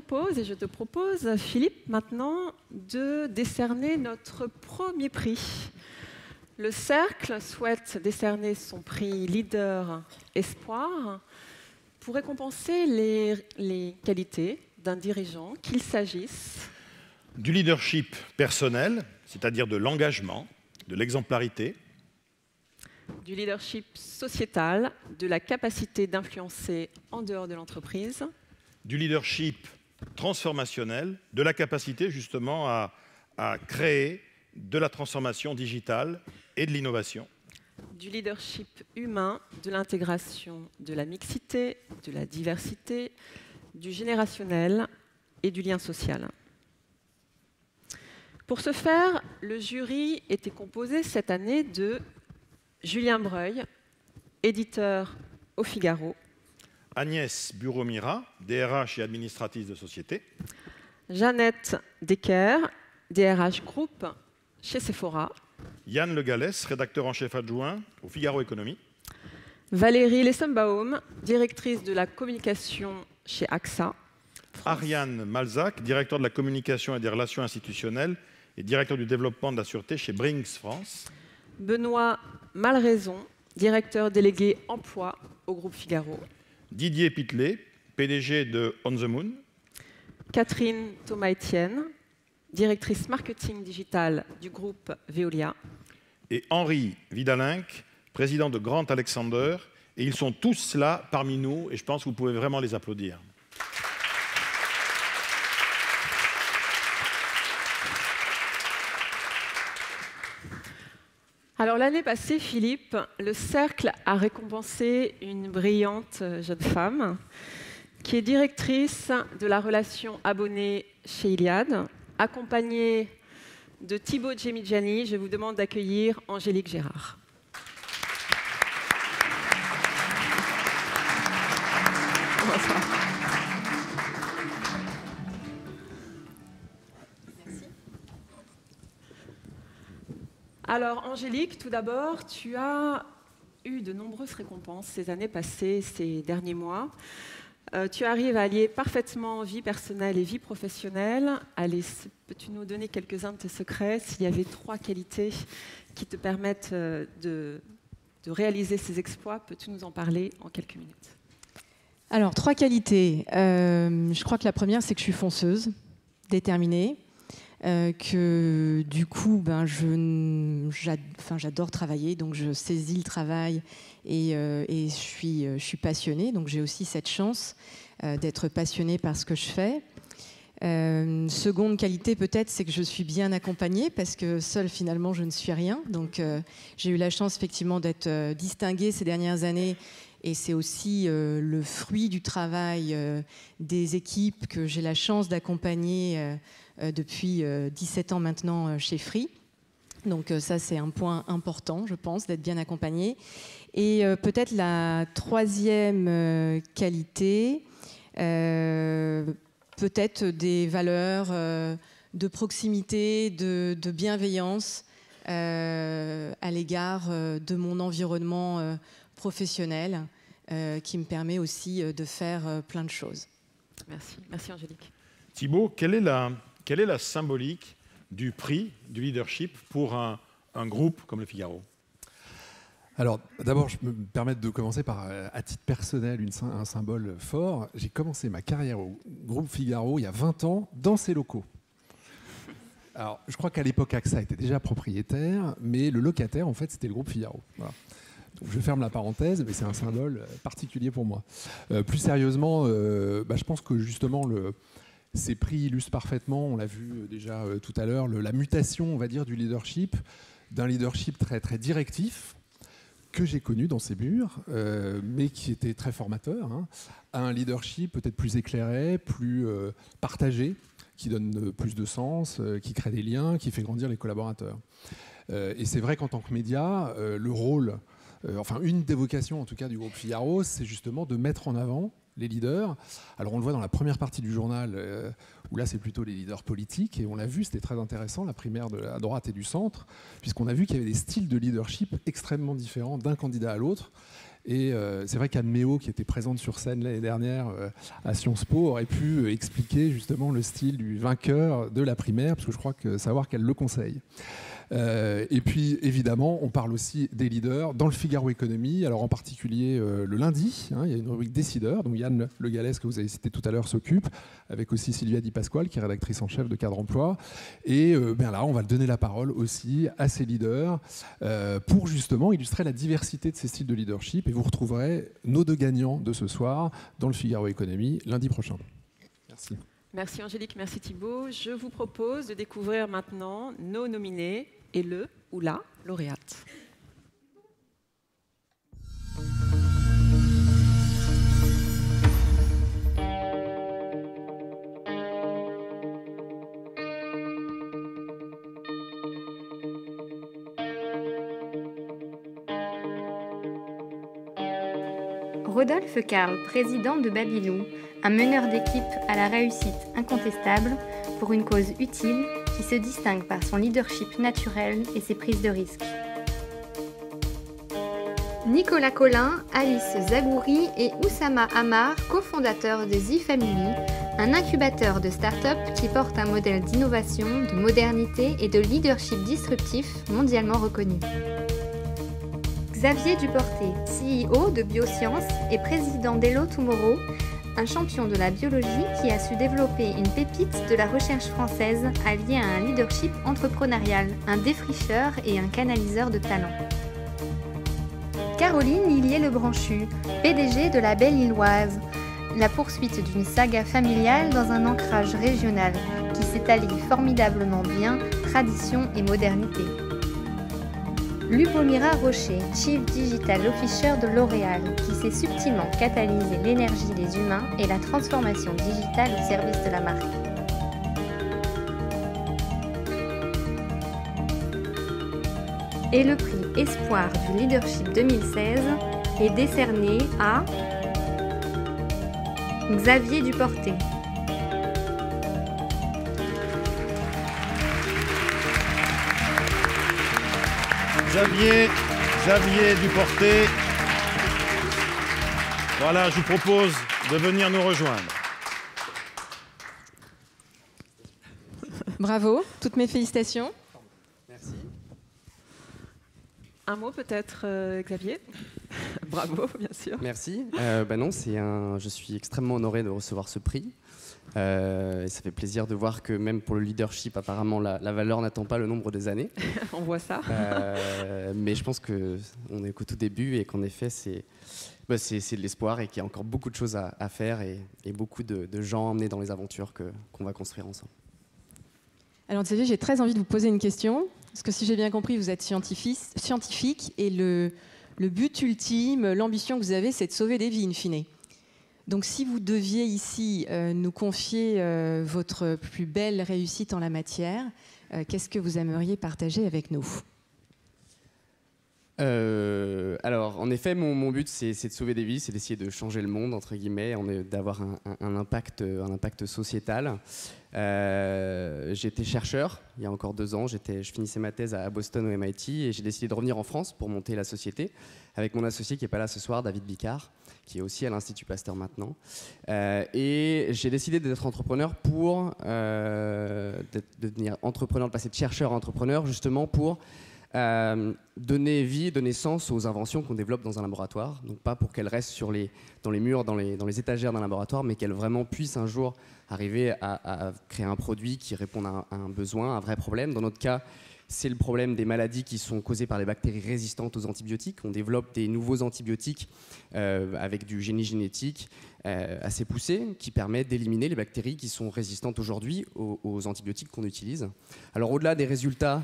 propose, et je te propose, Philippe, maintenant, de décerner notre premier prix. Le Cercle souhaite décerner son prix Leader Espoir pour récompenser les qualités d'un dirigeant, qu'il s'agisse du leadership personnel, c'est-à-dire de l'engagement, de l'exemplarité, du leadership sociétal, de la capacité d'influencer en dehors de l'entreprise, du leadership transformationnel, de la capacité justement à créer de la transformation digitale et de l'innovation, du leadership humain, de l'intégration, de la mixité, de la diversité, du générationnel et du lien social. Pour ce faire, le jury était composé cette année de Julien Breuil, éditeur au Figaro, Agnès Bureau-Mira, DRH et administratrice de société, Jeannette Decker, DRH Group chez Sephora, Yann Le Gallès, rédacteur en chef adjoint au Figaro Économie, Valérie Lessembaum, directrice de la communication chez AXA, Ariane Malzac, directeur de la communication et des relations institutionnelles et directeur du développement de la sûreté chez Brinks France, Benoît Malraison, directeur délégué emploi au groupe Figaro, Didier Pitlet, PDG de On the Moon, Catherine Thomas-Etienne, directrice marketing digital du groupe Veolia, et Henri Vidalinck, président de Grant Alexander. Et ils sont tous là parmi nous et je pense que vous pouvez vraiment les applaudir. Alors l'année passée, Philippe, le Cercle a récompensé une brillante jeune femme qui est directrice de la relation abonnée chez Iliad, accompagnée de Thibaut Djemidjani. Je vous demande d'accueillir Angélique Gérard. Bonsoir. Alors, Angélique, tout d'abord, tu as eu de nombreuses récompenses ces années passées, ces derniers mois. Tu arrives à allier parfaitement vie personnelle et vie professionnelle. Allez, peux-tu nous donner quelques-uns de tes secrets? S'il y avait 3 qualités qui te permettent de réaliser ces exploits, peux-tu nous en parler en quelques minutes? Alors, 3 qualités. Je crois que la première, c'est que je suis fonceuse, déterminée. Que du coup, j'adore travailler, donc je saisis le travail et je suis passionnée. Donc j'ai aussi cette chance d'être passionnée par ce que je fais. Seconde qualité peut-être, c'est que je suis bien accompagnée parce que seule finalement je ne suis rien. Donc j'ai eu la chance effectivement d'être distinguée ces dernières années. Et c'est aussi le fruit du travail des équipes que j'ai la chance d'accompagner depuis 17 ans maintenant chez Free. Donc ça, c'est un point important, je pense, d'être bien accompagné. Et peut-être la troisième qualité, peut-être des valeurs de proximité, de bienveillance à l'égard de mon environnement professionnel qui me permet aussi de faire plein de choses. Merci. Merci Angélique. Thibaut, quelle est la symbolique du prix du leadership pour un groupe comme le Figaro? Alors, d'abord, je me permets de commencer par, à titre personnel, un symbole fort. J'ai commencé ma carrière au groupe Figaro il y a 20 ans dans ces locaux. Alors, je crois qu'à l'époque, AXA était déjà propriétaire, mais le locataire, en fait, c'était le groupe Figaro. Voilà. Donc, je ferme la parenthèse, mais c'est un symbole particulier pour moi. Plus sérieusement, je pense que justement, ces prix illustrent parfaitement, on l'a vu déjà tout à l'heure, la mutation, on va dire, du leadership, d'un leadership très, très directif, que j'ai connu dans ces murs, mais qui était très formateur, à un leadership peut-être plus éclairé, plus partagé, qui donne plus de sens, qui crée des liens, qui fait grandir les collaborateurs. Et c'est vrai qu'en tant que média, le rôle, une des vocations en tout cas du groupe Figaro, c'est justement de mettre en avant les leaders. Alors on le voit dans la première partie du journal, où là c'est plutôt les leaders politiques, et on l'a vu, c'était très intéressant, la primaire de la droite et du centre, puisqu'on a vu qu'il y avait des styles de leadership extrêmement différents d'un candidat à l'autre. Et c'est vrai qu'Anne Méo, qui était présente sur scène l'année dernière à Sciences Po, aurait pu expliquer justement le style du vainqueur de la primaire, parce que je crois savoir qu'elle le conseille. Et puis évidemment, on parle aussi des leaders dans le Figaro Économie, alors en particulier le lundi, hein, il y a une rubrique décideurs, dont Yann Le Gallès, que vous avez cité tout à l'heure, s'occupe, avec aussi Sylvia Di Pasquale, qui est rédactrice en chef de Cadre Emploi. Et là, on va donner la parole aussi à ces leaders pour justement illustrer la diversité de ces styles de leadership. Et vous retrouverez nos 2 gagnants de ce soir dans le Figaro Économie lundi prochain. Merci. Merci Angélique, merci Thibaut. Je vous propose de découvrir maintenant nos nominés et le ou la lauréate. Rodolphe Karl, président de Babylou, un meneur d'équipe à la réussite incontestable pour une cause utile qui se distingue par son leadership naturel et ses prises de risques. Nicolas Collin, Alice Zagouri et Oussama Ammar, cofondateurs de The Family, un incubateur de start-up qui porte un modèle d'innovation, de modernité et de leadership disruptif mondialement reconnu. Xavier Duporté, CEO de Biosciences et président d'Hello Tomorrow, un champion de la biologie qui a su développer une pépite de la recherche française alliée à un leadership entrepreneurial, un défricheur et un canaliseur de talent. Caroline Lillier-Lebranchu, PDG de La Belle Illoise, la poursuite d'une saga familiale dans un ancrage régional qui s'établit formidablement bien tradition et modernité. Lubomira Rocher, Chief Digital Officer de L'Oréal, qui sait subtilement catalyser l'énergie des humains et la transformation digitale au service de la marque. Et le prix Espoir du Leadership 2016 est décerné à Xavier Duporté. Xavier Duporté. Voilà, je vous propose de venir nous rejoindre. Bravo, toutes mes félicitations. Merci. Un mot peut-être, Xavier. Bravo, bien sûr. Merci. Non, je suis extrêmement honoré de recevoir ce prix. Et ça fait plaisir de voir que même pour le leadership, apparemment, la valeur n'attend pas le nombre des années. On voit ça. Mais je pense qu'on est qu'au tout début et qu'en effet, c'est de l'espoir et qu'il y a encore beaucoup de choses à faire et beaucoup de gens emmenés dans les aventures qu'on va construire ensemble. Alors Xavier, j'ai très envie de vous poser une question, parce que si j'ai bien compris, vous êtes scientifique et le but ultime, l'ambition que vous avez, c'est de sauver des vies in fine. Donc si vous deviez ici nous confier votre plus belle réussite en la matière, qu'est-ce que vous aimeriez partager avec nous ? Alors, en effet, mon but, c'est de sauver des vies, c'est d'essayer de changer le monde, entre guillemets, d'avoir un impact sociétal. J'étais chercheur il y a encore 2 ans, je finissais ma thèse à Boston au MIT et j'ai décidé de revenir en France pour monter la société avec mon associé qui n'est pas là ce soir, David Bicard, qui est aussi à l'Institut Pasteur maintenant. Et j'ai décidé d'être entrepreneur de devenir entrepreneur, de passer de chercheur à entrepreneur, justement pour donner vie, donner sens aux inventions qu'on développe dans un laboratoire. Donc pas pour qu'elles restent dans les murs, dans les étagères d'un laboratoire, mais qu'elles vraiment puissent un jour arriver à créer un produit qui réponde à un besoin, à un vrai problème. Dans notre cas, c'est le problème des maladies qui sont causées par les bactéries résistantes aux antibiotiques. On développe des nouveaux antibiotiques avec du génie génétique assez poussé qui permet d'éliminer les bactéries qui sont résistantes aujourd'hui aux antibiotiques qu'on utilise. Alors au-delà des résultats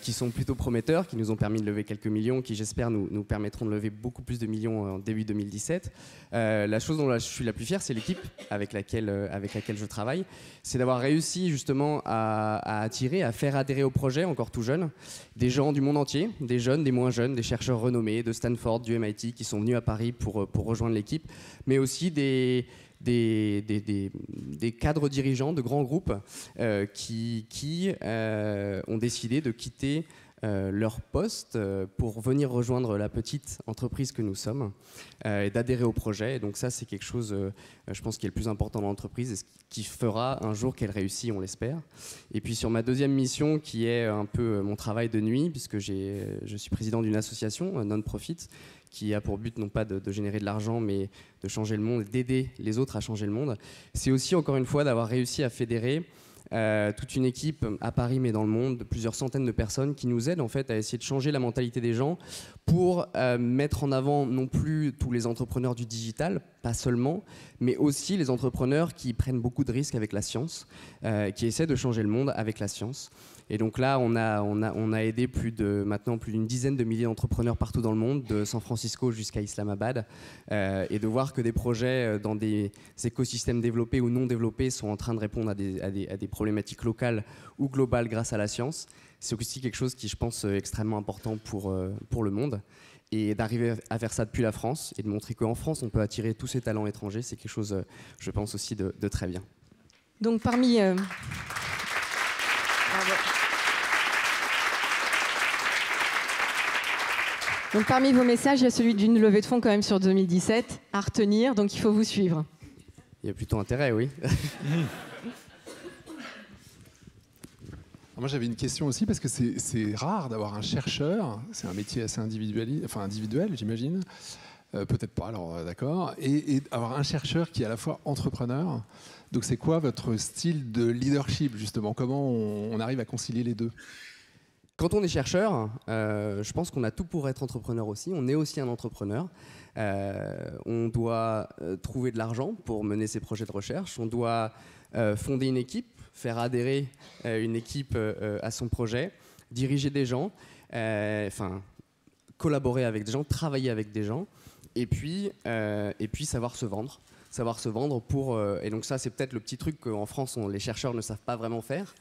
qui sont plutôt prometteurs, qui nous ont permis de lever quelques millions, qui j'espère nous permettront de lever beaucoup plus de millions en début 2017, la chose dont je suis la plus fière, c'est l'équipe avec laquelle je travaille. C'est d'avoir réussi justement à attirer, à faire adhérer au projet, encore tout jeune, des gens du monde entier, des jeunes, des moins jeunes, des chercheurs renommés de Stanford, du MIT, qui sont venus à Paris pour rejoindre l'équipe, mais aussi des cadres dirigeants de grands groupes qui ont décidé de quitter leur poste pour venir rejoindre la petite entreprise que nous sommes et d'adhérer au projet. Et donc ça, c'est quelque chose, je pense, qui est le plus important dans l'entreprise et ce qui fera un jour qu'elle réussit, on l'espère. Et puis sur ma deuxième mission, qui est un peu mon travail de nuit, puisque je suis président d'une association non-profit qui a pour but non pas de générer de l'argent, mais de changer le monde, d'aider les autres à changer le monde. C'est aussi, encore une fois, d'avoir réussi à fédérer toute une équipe à Paris, mais dans le monde, de plusieurs centaines de personnes qui nous aident en fait à essayer de changer la mentalité des gens pour mettre en avant non plus tous les entrepreneurs du digital, pas seulement, mais aussi les entrepreneurs qui prennent beaucoup de risques avec la science, qui essaient de changer le monde avec la science. Et donc là, on a aidé maintenant plus d'une dizaine de milliers d'entrepreneurs partout dans le monde, de San Francisco jusqu'à Islamabad, et de voir que des projets dans des écosystèmes développés ou non développés sont en train de répondre à des problématiques locales ou globales grâce à la science. C'est aussi quelque chose qui, je pense, est extrêmement important pour le monde. Et d'arriver à faire ça depuis la France et de montrer qu'en France, on peut attirer tous ces talents étrangers, c'est quelque chose, je pense, aussi de très bien. Donc parmi... Donc parmi vos messages, il y a celui d'une levée de fonds quand même sur 2017 à retenir, donc il faut vous suivre. Il y a plutôt intérêt, oui. Moi j'avais une question aussi parce que c'est rare d'avoir un chercheur, c'est un métier assez individuel, j'imagine, peut-être pas, alors d'accord, et avoir un chercheur qui est à la fois entrepreneur. Donc c'est quoi votre style de leadership justement? Comment on arrive à concilier les deux? Quand on est chercheur, je pense qu'on a tout pour être entrepreneur aussi. On est aussi un entrepreneur. On doit trouver de l'argent pour mener ses projets de recherche. On doit fonder une équipe, faire adhérer une équipe à son projet, diriger des gens, collaborer avec des gens, travailler avec des gens, et puis savoir se vendre. Savoir se vendre pour... et donc ça, c'est peut-être le petit truc qu'en France, les chercheurs ne savent pas vraiment faire.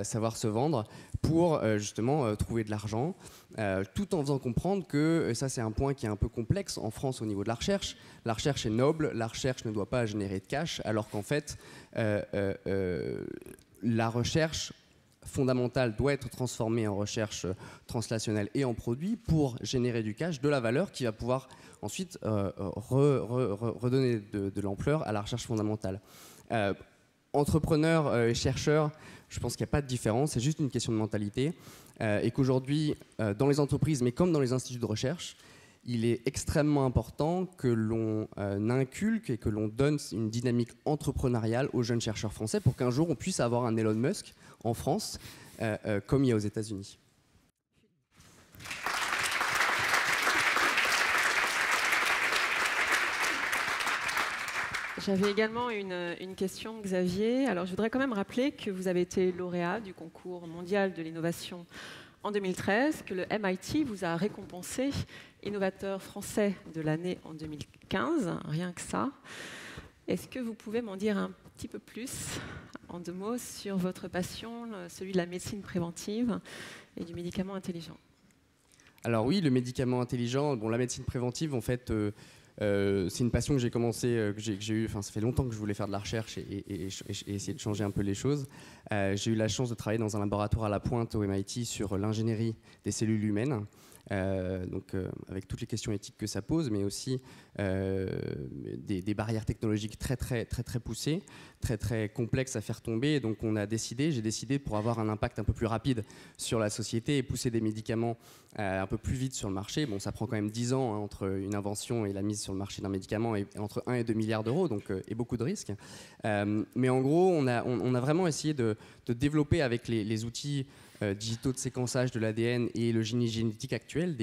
Savoir se vendre pour justement trouver de l'argent, tout en faisant comprendre que, ça c'est un point qui est un peu complexe en France au niveau de la recherche est noble, la recherche ne doit pas générer de cash, alors qu'en fait la recherche fondamentale doit être transformée en recherche translationnelle et en produit pour générer du cash, de la valeur qui va pouvoir ensuite redonner de l'ampleur à la recherche fondamentale. Entrepreneurs et chercheurs, je pense qu'il n'y a pas de différence, c'est juste une question de mentalité. Et qu'aujourd'hui, dans les entreprises, mais comme dans les instituts de recherche, il est extrêmement important que l'on inculque et que l'on donne une dynamique entrepreneuriale aux jeunes chercheurs français pour qu'un jour on puisse avoir un Elon Musk en France, comme il y a aux États-Unis. J'avais également une question, Xavier. Alors, je voudrais quand même rappeler que vous avez été lauréat du concours mondial de l'innovation en 2013, que le MIT vous a récompensé innovateur français de l'année en 2015, rien que ça. Est-ce que vous pouvez m'en dire un petit peu plus, en 2 mots, sur votre passion, celui de la médecine préventive et du médicament intelligent? Alors oui, le médicament intelligent, la médecine préventive, en fait... c'est une passion que j'ai commencé, que j'ai eu. Enfin, ça fait longtemps que je voulais faire de la recherche et essayer de changer un peu les choses. J'ai eu la chance de travailler dans un laboratoire à la pointe au MIT sur l'ingénierie des cellules humaines. Avec toutes les questions éthiques que ça pose, mais aussi des barrières technologiques très poussées, très complexes à faire tomber. Et donc j'ai décidé pour avoir un impact un peu plus rapide sur la société et pousser des médicaments un peu plus vite sur le marché. Bon, ça prend quand même 10 ans entre une invention et la mise sur le marché d'un médicament, et entre 1 et 2 milliards d'euros, et beaucoup de risques. Mais en gros, on a vraiment essayé de développer avec les outils digitaux de séquençage de l'ADN et le génie génétique actuel,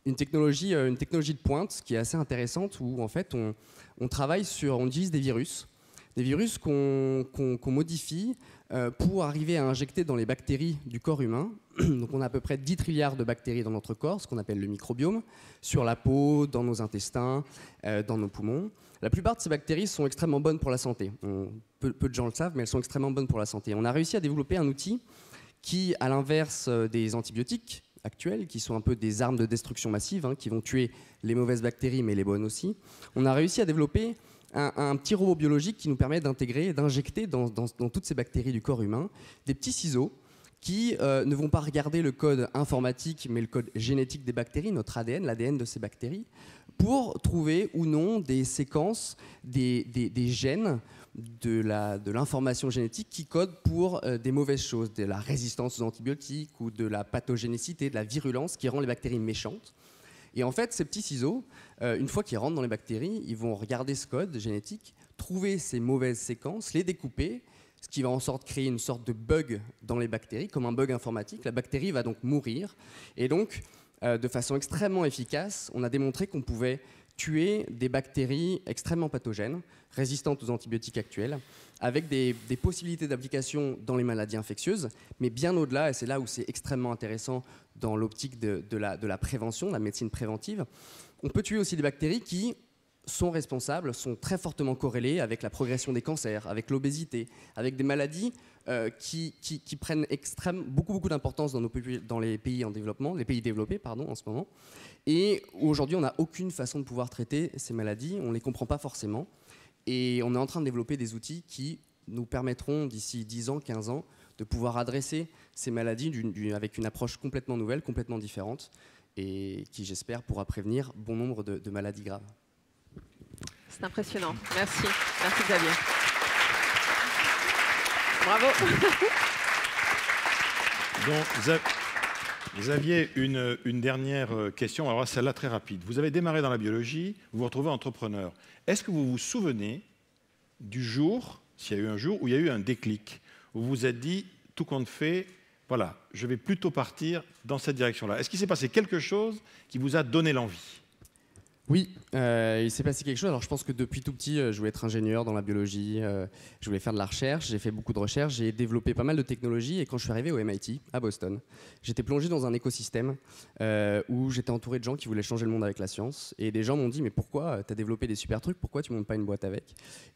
une technologie de pointe qui est assez intéressante, où en fait on travaille on utilise des virus qu'on modifie pour arriver à injecter dans les bactéries du corps humain. Donc on a à peu près 10 trilliards de bactéries dans notre corps, ce qu'on appelle le microbiome, sur la peau, dans nos intestins, dans nos poumons. La plupart de ces bactéries sont extrêmement bonnes pour la santé. Peu de gens le savent, mais elles sont extrêmement bonnes pour la santé. On a réussi à développer un outil qui, à l'inverse des antibiotiques actuels, qui sont un peu des armes de destruction massive, qui vont tuer les mauvaises bactéries, mais les bonnes aussi, on a réussi à développer un petit robot biologique qui nous permet d'intégrer et d'injecter dans toutes ces bactéries du corps humain des petits ciseaux qui ne vont pas regarder le code informatique, mais le code génétique des bactéries, notre ADN, l'ADN de ces bactéries, pour trouver ou non des séquences, des gènes de l'information génétique qui codent pour des mauvaises choses, de la résistance aux antibiotiques ou de la pathogénicité, de la virulence qui rend les bactéries méchantes. Et en fait, ces petits ciseaux, une fois qu'ils rentrent dans les bactéries, ils vont regarder ce code génétique, trouver ces mauvaises séquences, les découper, ce qui va en sorte créer une sorte de bug dans les bactéries, comme un bug informatique. La bactérie va donc mourir. Et donc, de façon extrêmement efficace, on a démontré qu'on pouvait tuer des bactéries extrêmement pathogènes, résistantes aux antibiotiques actuels, avec des possibilités d'application dans les maladies infectieuses, mais bien au-delà, et c'est là où c'est extrêmement intéressant dans l'optique de la prévention, de la médecine préventive. On peut tuer aussi des bactéries qui sont responsables, sont très fortement corrélées avec la progression des cancers, avec l'obésité, avec des maladies qui prennent beaucoup d'importance dans les pays en développement, les pays développés en ce moment. Et aujourd'hui, on n'a aucune façon de pouvoir traiter ces maladies, on ne les comprend pas forcément. Et on est en train de développer des outils qui nous permettront d'ici 10 ans, 15 ans, de pouvoir adresser ces maladies avec une approche complètement nouvelle, complètement différente, et qui, j'espère, pourra prévenir bon nombre de maladies graves. C'est impressionnant. Merci. Merci Xavier. Bravo. Donc, Xavier, une dernière question. Alors celle-là très rapide. Vous avez démarré dans la biologie, vous vous retrouvez entrepreneur. Est-ce que vous vous souvenez du jour, s'il y a eu un jour, où il y a eu un déclic, où vous vous êtes dit, tout compte fait, voilà, je vais plutôt partir dans cette direction-là. Est-ce qu'il s'est passé quelque chose qui vous a donné l'envie ? Oui, il s'est passé quelque chose. Alors, je pense que depuis tout petit, je voulais être ingénieur dans la biologie, je voulais faire de la recherche, j'ai fait beaucoup de recherches, j'ai développé pas mal de technologies et quand je suis arrivé au MIT, à Boston, j'étais plongé dans un écosystème où j'étais entouré de gens qui voulaient changer le monde avec la science et des gens m'ont dit « mais pourquoi tu as développé des super trucs, pourquoi tu montes pas une boîte avec ?»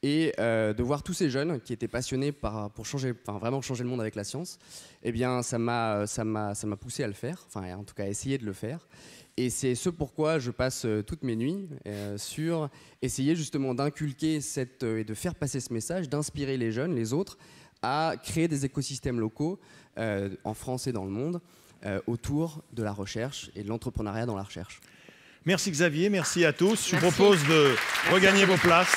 Et de voir tous ces jeunes qui étaient passionnés pour vraiment changer le monde avec la science, eh bien ça m'a poussé à le faire, en tout cas à essayer de le faire. Et c'est ce pourquoi je passe toutes mes nuits sur essayer justement d'inculquer et de faire passer ce message, d'inspirer les jeunes, les autres, à créer des écosystèmes locaux en France et dans le monde autour de la recherche et de l'entrepreneuriat dans la recherche. Merci Xavier, merci à tous. Je vous propose de regagner vos places.